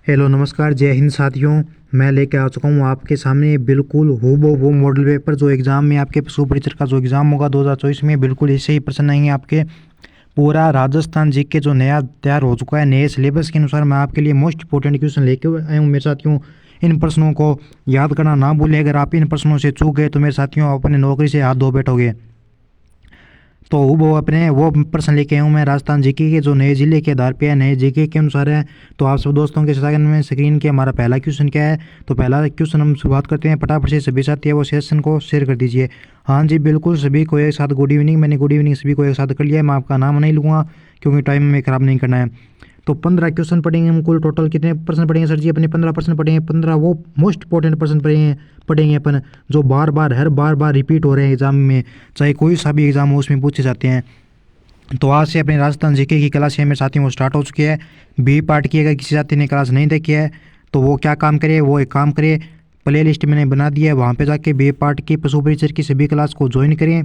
Hello नमस्कार जय हिंद साथियों। मैं लेके आ चुका हूँ आपके सामने बिल्कुल हूबहू मॉडल पेपर जो एग्ज़ाम में आपके सुपरिचित का जो एग्ज़ाम होगा 2024 में बिल्कुल ऐसे ही प्रश्न आएंगे आपके। पूरा राजस्थान जीके जो नया तैयार हो चुका है नए सिलेबस के अनुसार मैं आपके लिए मोस्ट इंपॉर्टेंट क्वेश्चन लेके आया हूँ मेरे साथियों। इन प्रश्नों को याद करना ना भूलें। अगर आप इन प्रश्नों से चूक गए तो मेरे साथियों अपने नौकरी से हाथ धो बैठोगे। तो वो अपने वो प्रश्न लेके आया हूँ मैं राजस्थान जीके के जो नए जिले के आधार पे है, नए जीके के अनुसार है। तो आप सब दोस्तों के सेकंड में स्क्रीन के हमारा पहला क्वेश्चन क्या है। तो पहला क्वेश्चन हम शुरुआत करते हैं। फटाफट से सभी साथी है वो सेशन को शेयर कर दीजिए। हाँ जी बिल्कुल, सभी को एक साथ गुड इवनिंग। मैंने गुड इवनिंग सभी को एक साथ कर लिया है। मैं आपका नाम नहीं लूँगा क्योंकि टाइम में ख़राब नहीं करना है। तो 15 क्वेश्चन पढ़ेंगे हम। कुल टोटल कितने प्रश्न पढ़ेंगे सर जी? अपने 15 प्रश्न पढ़ेंगे। 15 वो मोस्ट इंपॉर्टेंट प्रश्न पढ़ेंगे अपन, जो बार बार रिपीट हो रहे हैं एग्जाम में, चाहे कोई सा भी एग्जाम हो उसमें पूछे जाते हैं। तो आज से अपने राजस्थान जीके की क्लास मेरे साथियों वो स्टार्ट हो चुकी है। बी पार्ट की अगर किसी साथी ने क्लास नहीं देखी है तो वो क्या काम करे, वो एक काम करे, प्ले लिस्ट मैंने बना दिया है, वहाँ पे जाके बी पार्ट की पशु परिचर की सभी क्लास को ज्वाइन करें।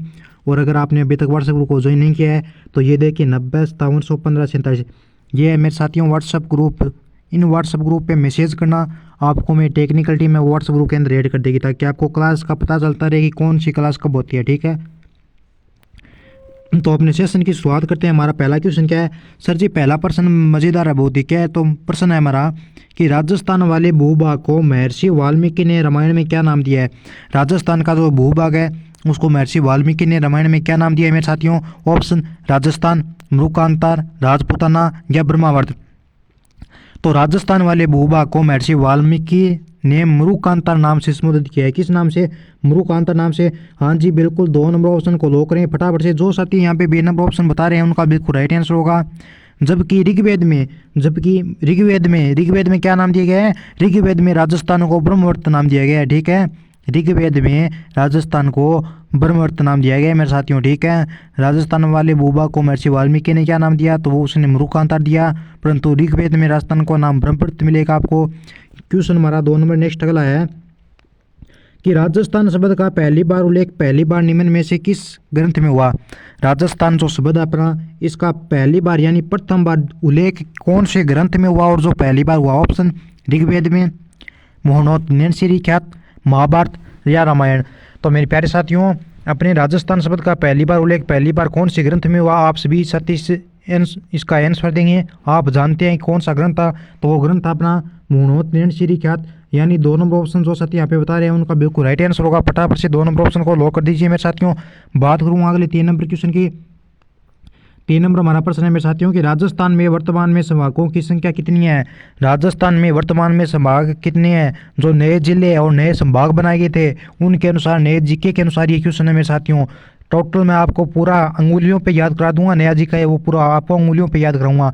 और अगर आपने अभी तक व्हाट्सएप ग्रुप को ज्वाइन नहीं किया है तो ये देखिए 90 5715 47, ये है मेरे साथियों व्हाट्सएप ग्रुप। इन व्हाट्सएप ग्रुप पे मैसेज करना, आपको मैं टेक्निकल टीम में व्हाट्सएप ग्रुप के अंदर ऐड कर देगी ताकि आपको क्लास का पता चलता रहे कि कौन सी क्लास कब होती है। ठीक है, तो अपने सेशन की शुरुआत करते हैं। हमारा पहला क्वेश्चन क्या है सर जी? पहला प्रश्न मज़ेदार है बहुत ही। क्या है? तो प्रश्न है हमारा कि राजस्थान वाले भूभाग को महर्षि वाल्मीकि ने रामायण में क्या नाम दिया है? राजस्थान का जो भूभाग है उसको महर्षि वाल्मीकि ने रामायण में क्या नाम दिया है मेरे साथियों? ऑप्शन राजस्थान, मृकांतार, राजपूताना या ब्रह्मावर्त। तो राजस्थान वाले भूभाग को महर्षि वाल्मीकि ने मृकांतार नाम से संबोधित किया है। किस नाम से? मृकांतार नाम से। हाँ जी बिल्कुल, 2 नंबर ऑप्शन को लॉक करें फटाफट से। जो साथी यहाँ पे बी नंबर ऑप्शन बता रहे हैं उनका बिल्कुल राइट आंसर होगा। जबकि ऋग्वेद में क्या नाम दिया गया है? ऋग्वेद में राजस्थान को ब्रह्मवर्त नाम दिया गया है। ठीक है, ऋग्वेद में राजस्थान को ब्रह्मवर्त नाम दिया गया है मेरे साथियों। ठीक है, राजस्थान वाले भूभाग को महर्षि वाल्मीकि ने क्या नाम दिया? तो वो उसने मृकांतार दिया, परंतु ऋग्वेद में राजस्थान को नाम ब्रह्मवर्त मिलेगा आपको। क्वेश्चन हमारा 2 नंबर नेक्स्ट अगला है कि राजस्थान शब्द का पहली बार निम्न में से किस ग्रंथ में हुआ? राजस्थान जो शब्द है अपना, इसका पहली बार यानी प्रथम बार उल्लेख कौन से ग्रंथ में हुआ? और जो पहली बार हुआ, ऑप्शन ऋग्वेद में, मोहनोत नैनसिरी ख्यात, महाभारत या रामायण। तो मेरे प्यारे साथियों, अपने राजस्थान शब्द का पहली बार उल्लेख पहली बार कौन से ग्रंथ में हुआ? आप सभी साथी इसका आंसर देंगे। आप जानते हैं कौन सा ग्रंथ था? तो वो ग्रंथ था अपना मोहनोत नैनसिरी ख्यात। यानी 2 नंबर ऑप्शन जो साथी यहाँ पे बता रहे हैं उनका बिल्कुल राइट आंसर होगा। फटाफट से 2 नंबर ऑप्शन को लॉक कर दीजिए मेरे साथियों। बात करूँगा अगले 3 नंबर क्वेश्चन की। 3 नंबर हमारा प्रश्न है मेरे साथियों कि राजस्थान में वर्तमान में संभागों की संख्या कितनी है? राजस्थान में वर्तमान में संभाग कितने हैं? जो नए जिले और नए संभाग बनाए गए थे उनके अनुसार, नए जीके के अनुसार ये क्वेश्चन है मेरे साथियों। टोटल मैं आपको पूरा अंगुलियों पे याद करा दूंगा। नया जीका है वो पूरा आपको अंगुलियों पे याद कराऊंगा।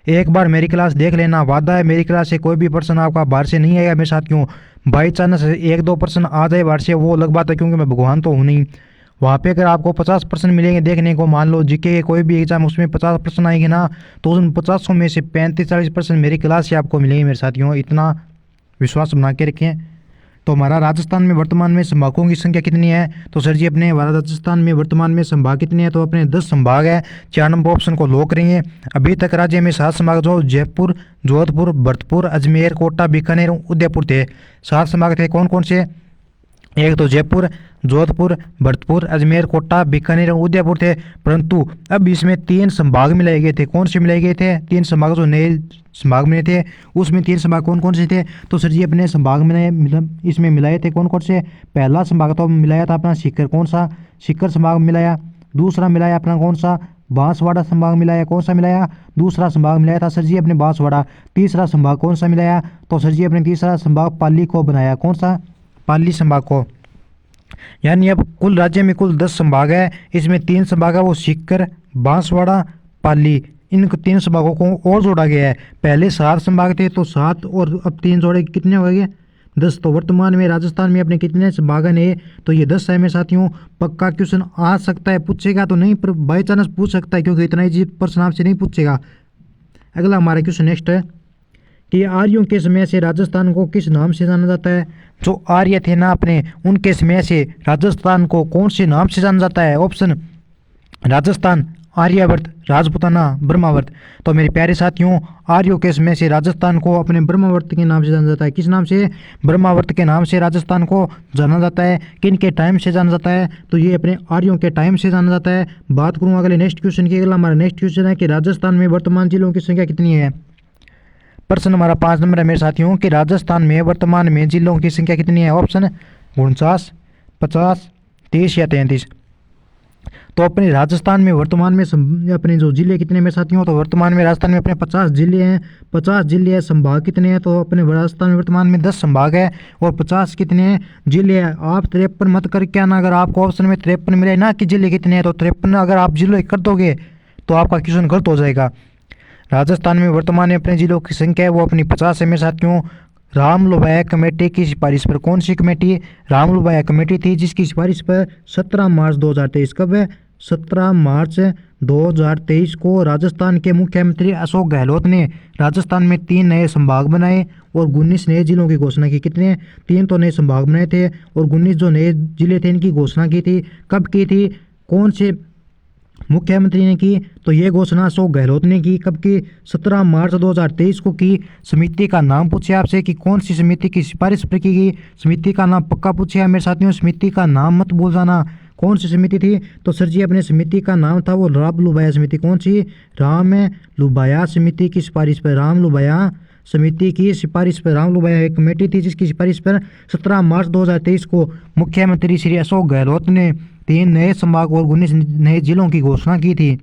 एक बार मेरी क्लास देख लेना, वादा है मेरी क्लास से कोई भी पर्सन आपका बाहर से नहीं आएगा मेरे साथियों। बाई चांस 1-2 पर्सन आ जाए बाहर से वो अलग बात है, क्योंकि मैं भगवान तो हूँ नहीं। वहाँ पे अगर आपको 50% मिलेंगे देखने को, मान लो जीके के कोई भी एग्जाम उसमें 50% आएंगे ना, तो उन 50 में से 35-40% मेरी क्लास से आपको मिलेंगे मेरे साथियों। इतना विश्वास बना के रखें। तो हमारा राजस्थान में वर्तमान में संभागों की संख्या कितनी है? तो सर जी अपने राजस्थान में वर्तमान में संभाग कितने हैं? तो अपने 10 संभाग है। 4 नंबर ऑप्शन को लॉक करेंगे। अभी तक राज्य में 7 संभाग जो जयपुर, जोधपुर, भरतपुर, अजमेर, कोटा, बीकानेर, उदयपुर थे। 7 संभाग थे। कौन कौन से? एक तो जयपुर, जोधपुर, भरतपुर, अजमेर, कोटा, बीकानेर, उदयपुर थे। परंतु अब इसमें 3 संभाग मिलाए गए थे। कौन से मिलाए गए थे? 3 संभाग जो नए संभाग में थे उसमें 3 संभाग कौन कौन से थे? तो सर जी अपने संभाग में इसमें मिलाए थे कौन कौन से? पहला संभाग तो मिलाया था अपना सीकर। कौन सा? सीकर संभाग मिलाया। दूसरा मिलाया अपना कौन सा? बांसवाड़ा संभाग मिलाया। कौन सा मिलाया? दूसरा संभाग मिलाया था सर जी अपने बांसवाड़ा। तीसरा संभाग कौन सा मिलाया? तो सर जी अपने तीसरा संभाग पाली को बनाया। कौन सा? पाली संभाग को। यानी अब कुल राज्य में कुल 10 संभाग है। इसमें 3 संभाग है वो सीकर, बांसवाड़ा, पाली। इन 3 संभागों को और जोड़ा गया है। पहले 7 संभाग थे तो 7 और अब 3 जोड़े कितने हो गए? 10। तो वर्तमान में राजस्थान में अपने कितने संभाग है? तो ये 10 है मेरे साथियों। पक्का क्वेश्चन आ सकता है, पूछेगा तो नहीं पर बाई चांस पूछ सकता है, क्योंकि इतना ही प्रश्न आपसे नहीं पूछेगा। अगला हमारा क्वेश्चन नेक्स्ट है कि आर्यों के समय से राजस्थान को किस नाम से जाना जाता है? जो आर्य थे ना अपने, उनके समय से राजस्थान को कौन से नाम से जाना जाता है? ऑप्शन राजस्थान, आर्यावर्त, राजपूताना, ब्रह्मावर्त। तो मेरे प्यारे साथियों, आर्यों के समय से राजस्थान को अपने ब्रह्मावर्त के नाम से जाना जाता है। किस नाम से? ब्रह्मावर्त के नाम से राजस्थान को जाना जाता है। किन के टाइम से जाना जाता है? तो ये अपने आर्यों के टाइम से जाना जाता है। बात करूँ अगले नेक्स्ट क्वेश्चन की। अगला हमारा नेक्स्ट क्वेश्चन है कि राजस्थान में वर्तमान जिलों की संख्या कितनी है। प्रश्न हमारा 5 नंबर है मेरे साथियों कि राजस्थान में वर्तमान में जिलों की संख्या कितनी है। ऑप्शन 49, 50, 30 या 33। तो अपने राजस्थान में वर्तमान में अपने जो जिले कितने मेरे साथियों, तो वर्तमान में राजस्थान में अपने 50 जिले हैं। 50 जिले हैं। संभाग कितने हैं? तो अपने राजस्थान में वर्तमान में 10 संभाग है और 50 कितने हैं जिले हैं। आप 53 मत कर क्या ना, अगर आपको ऑप्शन में 53 मिले ना कि जिले कितने हैं, तो 53 अगर आप जिले कर दोगे तो आपका क्वेश्चन गलत हो जाएगा। राजस्थान में वर्तमान में अपने जिलों की संख्या है वो अपनी 50 है मेरे साथियों। राम लोभाया कमेटी की सिफारिश पर, कौन सी कमेटी? राम लोभाया कमेटी थी जिसकी सिफारिश पर 17 मार्च 2023, कब है? 17 मार्च 2023 को राजस्थान के मुख्यमंत्री अशोक गहलोत ने राजस्थान में 3 नए संभाग बनाए और 19 नए जिलों की घोषणा की। कितने? 3 तो नए संभाग बनाए थे और 19 जो नए जिले थे इनकी घोषणा की थी। कब की थी? कौन से मुख्यमंत्री ने की? तो ये घोषणा अशोक गहलोत ने की। कब की? 17 मार्च 2023 को की। समिति का नाम पूछे आपसे कि कौन सी समिति की सिफारिश पर की गई। समिति का नाम पक्का पूछे मेरे साथियों, समिति का नाम मत भूल जाना। कौन सी समिति थी? तो सर जी अपने समिति का नाम था वो राम लुभाया समिति। कौन सी? राम लुभाया समिति की सिफारिश पर, राम लुभाया समिति की सिफारिश पर। राम लुभाया एक कमेटी थी जिसकी सिफारिश पर 17 मार्च 2023 को मुख्यमंत्री श्री अशोक गहलोत ने 3 नए संभाग और 19 नए जिलों की घोषणा की थी।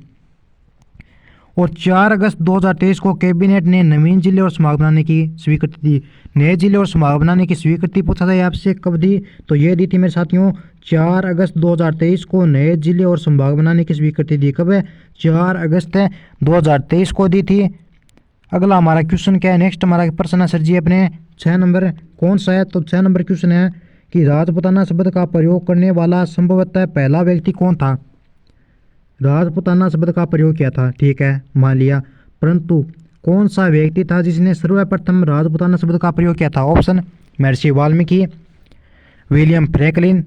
और 4 अगस्त 2023 को कैबिनेट ने नवीन जिले और संभाग बनाने की स्वीकृति दी। नए जिले और संभाग बनाने की स्वीकृति पूछा था आपसे कब दी, तो ये दी थी मेरे साथियों 4 अगस्त 2023 को नए जिले और संभाग बनाने की स्वीकृति दी। कब है? 4 अगस्त 2023 को दी थी। अगला हमारा क्वेश्चन क्या है? नेक्स्ट हमारा प्रश्न है सर जी अपने 6 नंबर, कौन सा है? तो 6 नंबर क्वेश्चन है कि राजपूताना शब्द का प्रयोग करने वाला संभवतः पहला व्यक्ति कौन था। राजपूताना शब्द का प्रयोग किया था, ठीक है, मान लिया, परंतु कौन सा व्यक्ति था जिसने सर्वप्रथम राजपूताना शब्द का प्रयोग किया था। Option Maharshi Valmiki, William Franklin,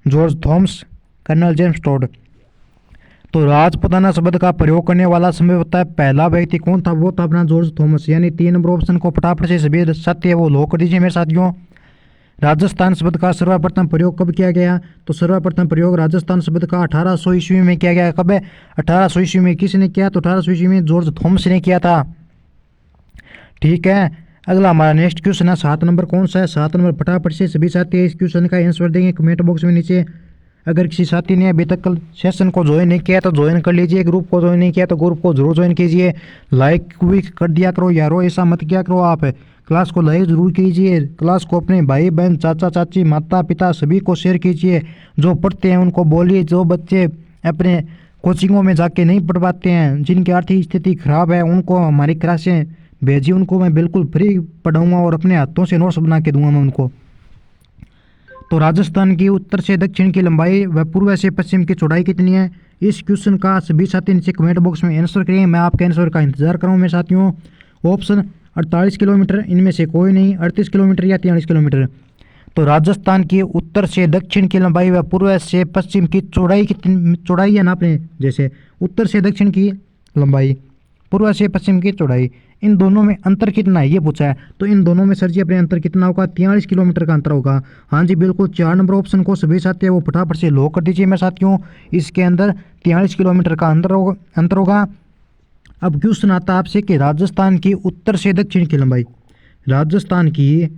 George Thomas, colonel James Tod. तो राजपूताना शब्द का प्रयोग करने वाला संभवतः पहला व्यक्ति कौन था? वो था अपना जॉर्ज थॉमस। यानी 3 नंबर ऑप्शन को फटाफट से सभी सत्य है वो लॉक कर दीजिए मेरे साथियों। राजस्थान शब्द का सर्वप्रथम प्रयोग कब किया गया? तो सर्वप्रथम प्रयोग राजस्थान शब्द का 1800 ईस्वी में किया गया। कब है? 1800 ईस्वी में। किसने किया? तो 1800 ईस्वी में जॉर्ज थॉमस ने किया था, ठीक है। अगला हमारा नेक्स्ट क्वेश्चन है 7 नंबर, कौन सा है? 7 नंबर फटाफट से सभी साथी इस क्वेश्चन का आंसर देंगे कमेंट बॉक्स में नीचे। अगर किसी साथी ने अभी तक कल सेशन को ज्वाइन नहीं किया तो ज्वाइन कर लीजिए, ग्रुप को ज्वाइन नहीं किया तो ग्रुप को जरूर ज्वाइन कीजिए। लाइक भी कर दिया करो यारो, ऐसा मत किया करो आप। क्लास को लाइक जरूर कीजिए, क्लास को अपने भाई बहन चाचा चाची माता पिता सभी को शेयर कीजिए। जो पढ़ते हैं उनको बोलिए, जो बच्चे अपने कोचिंगों में जाके नहीं पढ़ पाते हैं, जिनकी आर्थिक स्थिति खराब है, उनको हमारी क्लासें भेजिए, उनको मैं बिल्कुल फ्री पढ़ाऊँगा और अपने हाथों से नोट्स बना के दूंगा मैं उनको। तो राजस्थान की उत्तर से दक्षिण की लंबाई व पूर्व से पश्चिम की चौड़ाई कितनी है? इस क्वेश्चन का सभी साथी नीचे कमेंट बॉक्स में आंसर करिए, मैं आपके आंसर का इंतजार कर रहा हूँ मेरे साथियों। ऑप्शन 48 किलोमीटर, इनमें से कोई नहीं, 38 किलोमीटर या 43 किलोमीटर। तो राजस्थान की उत्तर से दक्षिण की लंबाई व पूर्व से पश्चिम की चौड़ाई कितनी, चौड़ाई है ना अपने जैसे उत्तर से दक्षिण की लंबाई, पूर्व से पश्चिम की चौड़ाई, इन दोनों में अंतर कितना है ये पूछा है। तो इन दोनों में सर जी अपने अंतर कितना होगा? 43 किलोमीटर का अंतर होगा। हाँ जी बिल्कुल, 4 नंबर ऑप्शन को सभी साथी वो फटाफट से लॉक कर दीजिए मेरे साथियों। इसके अंदर 43 किलोमीटर का अंतर होगा। अब क्वेश्चन आता है आपसे कि राजस्थान की उत्तर से दक्षिण की लंबाई, राजस्थान की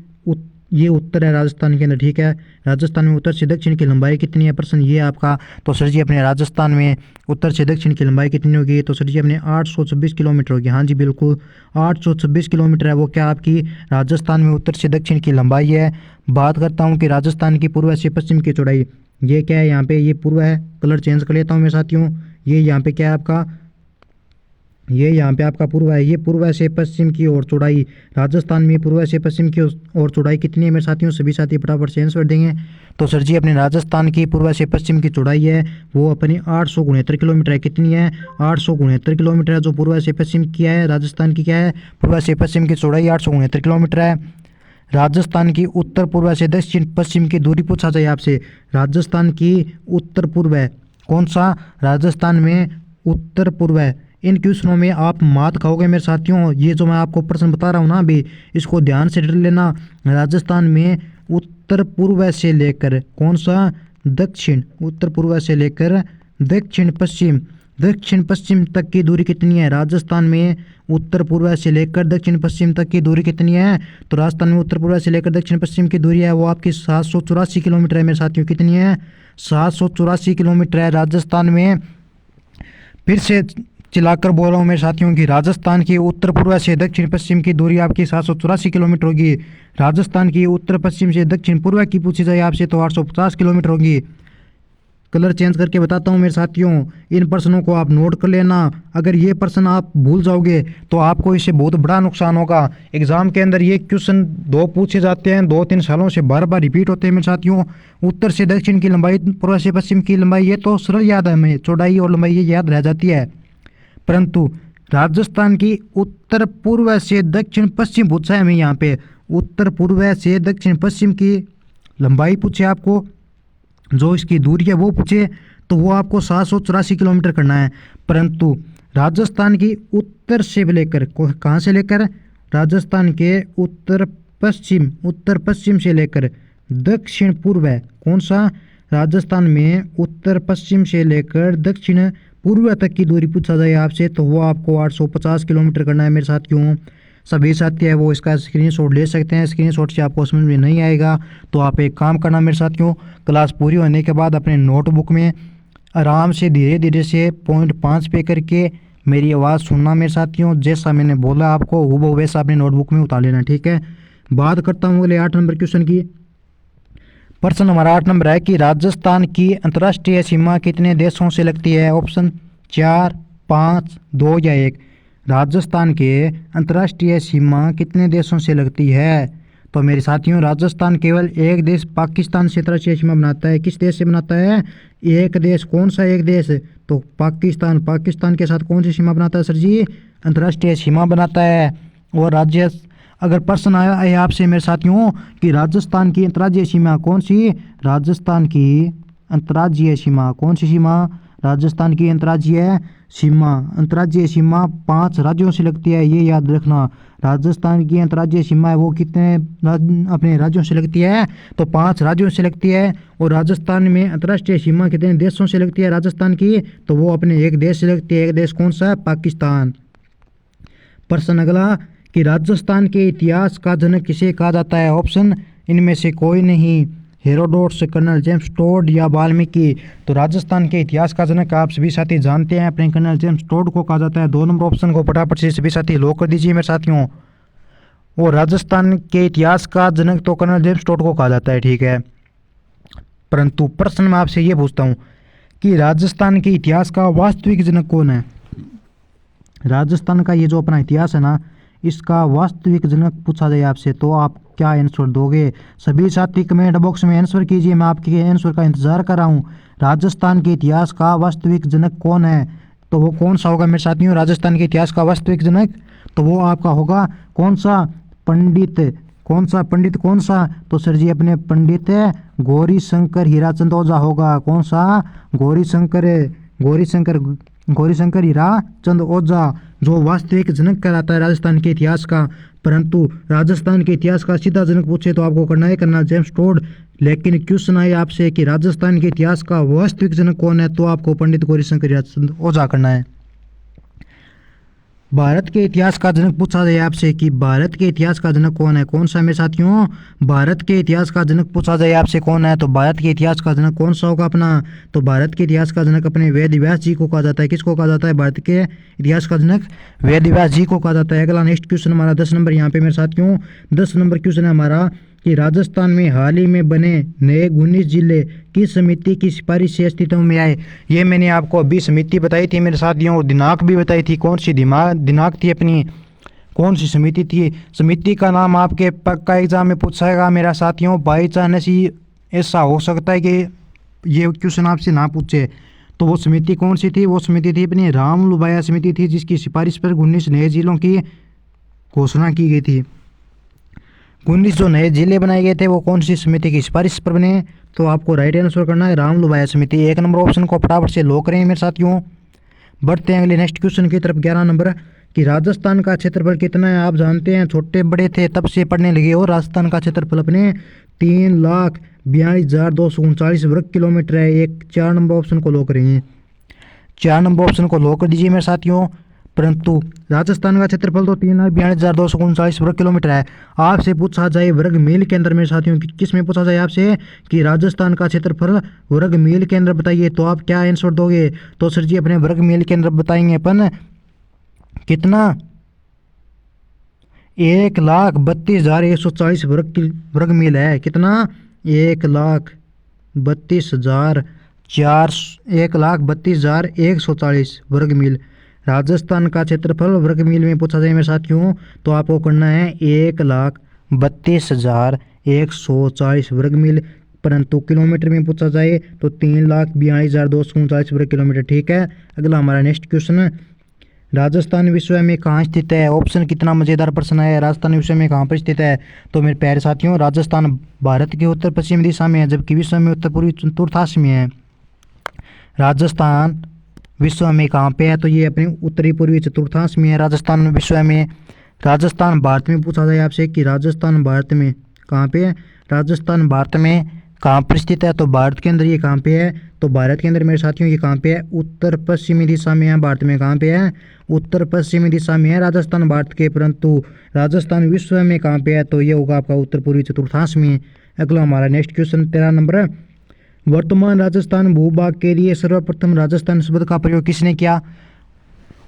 ये उत्तर है राजस्थान के अंदर, ठीक है। राजस्थान में उत्तर से दक्षिण की लंबाई कितनी है? प्रश्न ये है आपका। तो सर जी अपने राजस्थान में उत्तर से दक्षिण की लंबाई कितनी होगी? तो सर जी अपने 826 किलोमीटर होगी। हाँ जी बिल्कुल, 826 किलोमीटर है वो क्या आपकी राजस्थान में उत्तर से दक्षिण की लंबाई है। बात करता हूँ कि राजस्थान की पूर्व से पश्चिम की चौड़ाई, ये क्या है? यहाँ पे ये पूर्व है, कलर चेंज कर लेता हूँ मेरे साथियों। ये यहाँ पे क्या है आपका? ये यहाँ पे आपका पूर्व है। ये पूर्व से पश्चिम की ओर चौड़ाई, राजस्थान में पूर्व से पश्चिम की ओर चौड़ाई कितनी है मेरे साथियों? सभी साथी फटाफट से आंसर देंगे। तो सर जी अपने राजस्थान की पूर्व से पश्चिम की चौड़ाई है वो अपनी 869 किलोमीटर है। कितनी है? 869 किलोमीटर है जो पूर्व से पश्चिम की है। राजस्थान की क्या है? पूर्व से पश्चिम की चौड़ाई 869 किलोमीटर है। राजस्थान की उत्तर पूर्व से दक्षिण पश्चिम की दूरी पूछा जाए आपसे, राजस्थान की उत्तर पूर्व है कौन सा? राजस्थान में उत्तर पूर्व। इन क्वेश्चनों में आप मात खाओगे मेरे साथियों। ये जो मैं आपको प्रश्न बता रहा हूँ ना अभी, इसको ध्यान से रट लेना। राजस्थान में उत्तर पूर्व से लेकर कौन सा दक्षिण, उत्तर पूर्व से लेकर दक्षिण पश्चिम तक की दूरी कितनी है? राजस्थान में उत्तर पूर्व से लेकर दक्षिण पश्चिम तक की दूरी कितनी है? तो राजस्थान में उत्तर पूर्व से लेकर दक्षिण पश्चिम की दूरी है वो आपकी 784 किलोमीटर है मेरे साथियों। कितनी है? 784 किलोमीटर है राजस्थान में। फिर से चिल्लाकर बोल रहा हूँ मेरे साथियों की राजस्थान की उत्तर पूर्व से दक्षिण पश्चिम की दूरी आपकी 784 किलोमीटर होगी। राजस्थान की उत्तर पश्चिम से दक्षिण पूर्व की पूछी जाए आपसे तो 850 किलोमीटर होगी। कलर चेंज करके बताता हूँ मेरे साथियों, इन प्रश्नों को आप नोट कर लेना। अगर ये प्रश्न आप भूल जाओगे तो आपको इससे बहुत बड़ा नुकसान होगा। एग्जाम के अंदर ये क्वेश्चन दो पूछे जाते हैं, 2-3 सालों से बार बार रिपीट होते हैं मेरे साथियों। उत्तर से दक्षिण की लंबाई, पूर्व से पश्चिम की लंबाई, ये तो सरल याद है हमें, चौड़ाई और लंबाई ये याद रह जाती है। परंतु राजस्थान की उत्तर पूर्व से दक्षिण पश्चिम पूछा है हमें यहाँ पे, उत्तर पूर्व से दक्षिण पश्चिम की लंबाई पूछे आपको, जो इसकी दूरी है वो पूछे, तो वो आपको 784 किलोमीटर करना है। परंतु राजस्थान की उत्तर से लेकर, कहाँ से लेकर? राजस्थान के उत्तर पश्चिम से लेकर दक्षिण पूर्व, कौन सा? राजस्थान में उत्तर पश्चिम से लेकर दक्षिण पूर्व तक की दूरी पूछा जाए आपसे तो वो आपको 850 किलोमीटर करना है मेरे साथियों। सभी साथी है वो इसका स्क्रीनशॉट ले सकते हैं। स्क्रीनशॉट से आपको समझ में नहीं आएगा तो आप एक काम करना मेरे साथियों, क्लास पूरी होने के बाद अपने नोटबुक में आराम से धीरे धीरे से पॉइंट 5 पे करके मेरी आवाज़ सुनना मेरे साथियों। जैसा मैंने बोला आपको वो वैसा अपने नोटबुक में उतार लेना, ठीक है। बात करता हूँ अगले 8 नंबर क्वेश्चन की। प्रश्न हमारा 8 नंबर है कि राजस्थान की अंतर्राष्ट्रीय सीमा कितने देशों से लगती है? ऑप्शन 4, 5, 2 या 1। राजस्थान के अंतर्राष्ट्रीय सीमा कितने देशों से लगती है? तो मेरे साथियों राजस्थान केवल एक देश पाकिस्तान से अंतर्राष्ट्रीय सीमा बनाता है। किस देश से बनाता है? एक देश। कौन सा एक देश? तो पाकिस्तान। पाकिस्तान के साथ कौन सी सीमा बनाता है सर जी? अंतर्राष्ट्रीय सीमा बनाता है। और राज्य, अगर प्रश्न आया है आपसे मेरे साथियों कि राजस्थान की अंतर्राज्यीय सीमा कौन सी? राजस्थान की अंतर्राज्यीय सीमा कौन सी सीमा? राजस्थान की अंतर्राज्यीय सीमा 5 राज्यों से लगती है, ये याद रखना। राजस्थान की अंतर्राज्यीय सीमा है वो कितने अपने राज्यों से लगती है? तो 5 राज्यों से लगती है। और राजस्थान में अंतर्राष्ट्रीय सीमा कितने देशों से लगती है राजस्थान की? तो वो अपने एक देश से लगती है। एक देश कौन सा है? पाकिस्तान। प्रश्न अगला कि राजस्थान के इतिहास का जनक किसे कहा जाता है? ऑप्शन इनमें से कोई नहीं, हेरोडोटस, कर्नल जेम्स टोड या वाल्मीकि। तो राजस्थान के इतिहास का जनक आप सभी साथी जानते हैं अपने कर्नल जेम्स टोड को कहा जाता है। 2 नंबर ऑप्शन को फटाफट से सभी साथी लॉक कर दीजिए मेरे साथियों। और राजस्थान के इतिहास का जनक तो कर्नल जेम्स टोड को कहा जाता है, ठीक है। परंतु प्रश्न मैं आपसे ये पूछता हूँ कि राजस्थान के इतिहास का वास्तविक जनक कौन है? राजस्थान का ये जो अपना इतिहास है ना, इसका वास्तविक जनक पूछा जाए आपसे तो आप क्या आंसर दोगे? सभी साथी कमेंट बॉक्स में आंसर कीजिए, मैं आपके आंसर का इंतजार कर रहा हूँ। राजस्थान के इतिहास का वास्तविक जनक कौन है? तो वो कौन सा होगा मेरे साथियों? राजस्थान के इतिहास का वास्तविक जनक तो वो आपका होगा कौन सा? पंडित। कौन सा पंडित? कौन सा? तो सर जी अपने पंडित गौरी शंकर हीराचंद ओझा होगा। कौन सा? गौरी शंकर हीराचंद ओझा जो वास्तविक जनक कहलाता है राजस्थान के इतिहास का। परंतु राजस्थान के इतिहास का सीधा जनक पूछे तो आपको करना है कर्नल जेम्स टोड। लेकिन क्वेश्चन आए आपसे कि राजस्थान के इतिहास का वास्तविक जनक कौन है, तो आपको पंडित गौरी शंकर हीराचंद ओझा करना है। भारत के इतिहास का जनक पूछा जाए आपसे कि भारत के इतिहास का जनक कौन है? कौन सा मेरे साथियों? भारत के इतिहास का जनक पूछा जाए आपसे कौन है तो भारत के इतिहास का जनक कौन सा होगा अपना? तो भारत के इतिहास का जनक अपने वेद व्यास जी को कहा जाता है। किसको कहा जाता है? भारत के इतिहास का जनक वेद व्यास जी को कहा जाता है। अगला नेक्स्ट क्वेश्चन हमारा 10 नंबर यहाँ पे मेरे साथियों 10 नंबर क्वेश्चन है हमारा कि राजस्थान में हाल ही में बने नए 19 जिले किस समिति की सिफारिश से अस्तित्व में आए? ये मैंने आपको अभी समिति बताई थी मेरे साथियों, दिनांक भी बताई थी। कौन सी दिनांक थी अपनी? कौन सी समिति थी? समिति का नाम आपके पक्का एग्जाम में पूछाएगा मेरा साथियों। बाई चांस ही ऐसा हो सकता है कि ये क्वेश्चन आपसे ना पूछे। तो वो समिति कौन सी थी? वो समिति थी अपनी राम लुबाया समिति थी, जिसकी सिफारिश पर 19 नए जिलों की घोषणा की गई थी। 19 जो नए जिले बनाए गए थे वो कौन सी समिति की सिफारिश पर बने? तो आपको राइट आंसर करना है राम लुबाया समिति। 1 नंबर ऑप्शन को फटाफट से लॉक करें मेरे साथियों। बढ़ते हैं अगले नेक्स्ट क्वेश्चन की तरफ 11 नंबर कि राजस्थान का क्षेत्रफल कितना है। आप जानते हैं छोटे बड़े थे तब से पढ़ने लगे हो। राजस्थान का क्षेत्रफल अपने 3,42,239 वर्ग किलोमीटर है। एक 4 नंबर ऑप्शन को लॉक करेंगे। 4 नंबर ऑप्शन को लॉक कर दीजिए मेरे साथियों। परंतु राजस्थान का क्षेत्रफल तो 3,42,239 वर्ग किलोमीटर है। आपसे पूछा जाए वर्ग मील के अंदर मेरे साथियों, किस में पूछा जाए आपसे कि राजस्थान का क्षेत्रफल वर्ग मील के अंदर बताइए, तो आप क्या आंसर दोगे? तो सर जी अपने वर्ग मील के अंदर बताएंगे अपन कितना 1,32,140 वर्ग मील है। कितना 1,32,140 वर्ग मील राजस्थान का क्षेत्रफल वर्ग मील में पूछा जाए मेरे साथियों, तो आपको करना है 1,32,140 वर्ग मील। परंतु किलोमीटर में पूछा जाए तो 3,42,239 वर्ग किलोमीटर। ठीक है, अगला हमारा नेक्स्ट क्वेश्चन, राजस्थान विश्व में कहाँ स्थित है? ऑप्शन कितना मजेदार प्रश्न है। राजस्थान विश्व में कहाँ पर स्थित है? तो मेरे प्यारे साथियों राजस्थान भारत के उत्तर पश्चिम दिशा में है, जबकि विश्व में उत्तर पूर्वी चतुर्थांश में है। राजस्थान विश्व में कहाँ पे है? तो ये अपने उत्तरी पूर्वी चतुर्थांश में है राजस्थान विश्व में। राजस्थान भारत में पूछा जाए आपसे कि राजस्थान भारत में कहाँ पे है? राजस्थान भारत में कहाँ पर स्थित है? तो भारत के अंदर ये कहाँ पे है? तो भारत के अंदर मेरे साथियों ये कहाँ पे है? उत्तर पश्चिमी दिशा में है। भारत में कहाँ पे है? उत्तर पश्चिमी दिशा में है राजस्थान भारत के। परंतु राजस्थान विश्व में कहाँ पे है? तो ये होगा आपका उत्तर पूर्वी चतुर्थांश में। अगला हमारा नेक्स्ट क्वेश्चन 13 नंबर है, वर्तमान राजस्थान भूभाग के लिए सर्वप्रथम राजस्थान शब्द का प्रयोग किसने किया?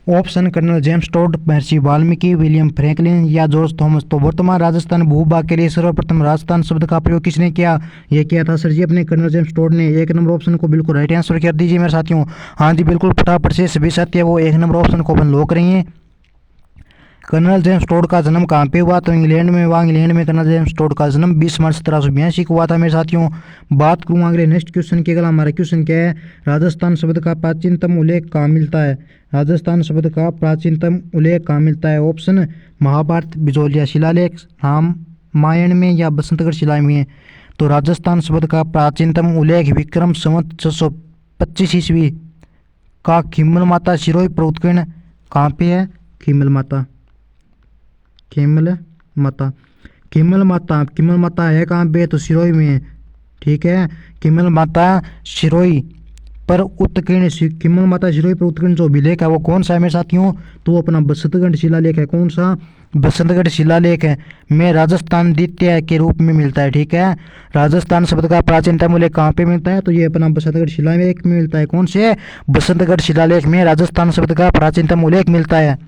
ऑप्शन कर्नल जेम्स टोड, महर्षि वाल्मीकि, विलियम फ्रैंकलिन या जॉर्ज थॉमस। तो वर्तमान राजस्थान भूभाग के लिए सर्वप्रथम राजस्थान शब्द का प्रयोग किसने किया? यह किया था सर जी अपने कर्नल जेम्स टोड ने। एक नंबर ऑप्शन को बिल्कुल राइट आंसर कर दीजिए मेरे साथियों। हाँ जी बिल्कुल फटाफट से सभी सत्य वो एक नंबर ऑप्शन को अपन लॉक करेंगे। कर्नल जेम्स टोड का जन्म कहाँ पे हुआ? तो इंग्लैंड में हुआ। इंग्लैंड में कर्नल जेम्स टोड का जन्म 20 मार्च 1782 को हुआ था मेरे साथियों। बात करूँ अगले नेक्स्ट क्वेश्चन की। अगला हमारा क्वेश्चन क्या है, राजस्थान शब्द का प्राचीनतम उल्लेख कहाँ मिलता है? राजस्थान शब्द का प्राचीनतम उल्लेख कहाँ मिलता है? ऑप्शन महाभारत, बिजोलिया शिलालेख, रामायण में या बसंतगढ़ शिला में। तो राजस्थान शब्द का प्राचीनतम उल्लेख विक्रम संवत 625 ईस्वी का खिम्मल माता सिरोही पर्वतखंड कहाँ पे है? खिम्मल माता, खिम्मल माता, खिम्मल माता, खिम्मल माता है कहाँ पे? तो सिरोही में। ठीक है, खिम्मल माता सिरोही पर उत्कीर्ण, खिम्मल माता सिरोही पर उत्कीर्ण जो अभिलेख है वो कौन सा है मेरे साथियों? तो वो अपना बसंतगढ़ शिलालेख है। कौन सा? बसंतगढ़ शिलालेख है में राजस्थान द्वितीय के रूप में मिलता है। ठीक है, राजस्थान शब्द का प्राचीनतम उल्लेख कहाँ पे मिलता है? तो ये अपना बसंतगढ़ शिलालेख में मिलता है। कौन से? बसंतगढ़ शिलालेख में राजस्थान शब्द का प्राचीनतम उल्लेख मिलता है।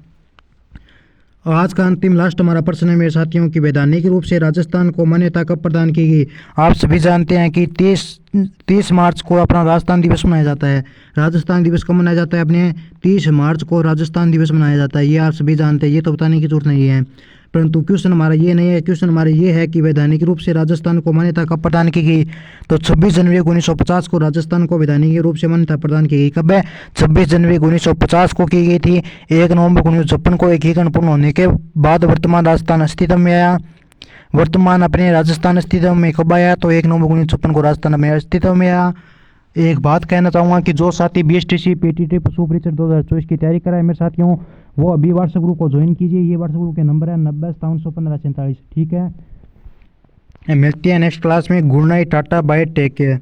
आज का अंतिम लास्ट हमारा प्रश्न है मेरे साथियों की वैधानिक रूप से राजस्थान को मान्यता कब प्रदान की गई? आप सभी जानते हैं कि 30 मार्च को अपना राजस्थान दिवस मनाया जाता है। राजस्थान दिवस कब मनाया जाता है? अपने 30 मार्च को राजस्थान दिवस मनाया जाता है। ये आप सभी जानते हैं, ये तो बताने की जरूरत नहीं है। परंतु क्वेश्चन हमारा ये नहीं है, क्वेश्चन हमारा ये है कि वैधानिक रूप से राजस्थान को मान्यता कब प्रदान की गई? तो 26 जनवरी 1950 को राजस्थान को वैधानिक रूप से मान्यता प्रदान की गई। कब है? 26 जनवरी 1950 को की गई थी। 1 नवंबर 1956 को एकीकरण पूर्ण होने के बाद वर्तमान राजस्थान अस्तित्व में आया। वर्तमान अपने राजस्थान अस्तित्व में कब आया? तो 1 नवंबर 1956 को राजस्थान में अस्तित्व में आया। एक बात कहना चाहूँगा कि जो साथी BSTC PTT पशु परीक्षण 2024 की तैयारी कराए मेरे साथियों, वो अभी व्हाट्सएप ग्रुप को ज्वाइन कीजिए। ये व्हाट्सएप ग्रुप के नंबर है 90571547। ठीक है, मिलते हैं नेक्स्ट क्लास में। Good night, tata bye, take care.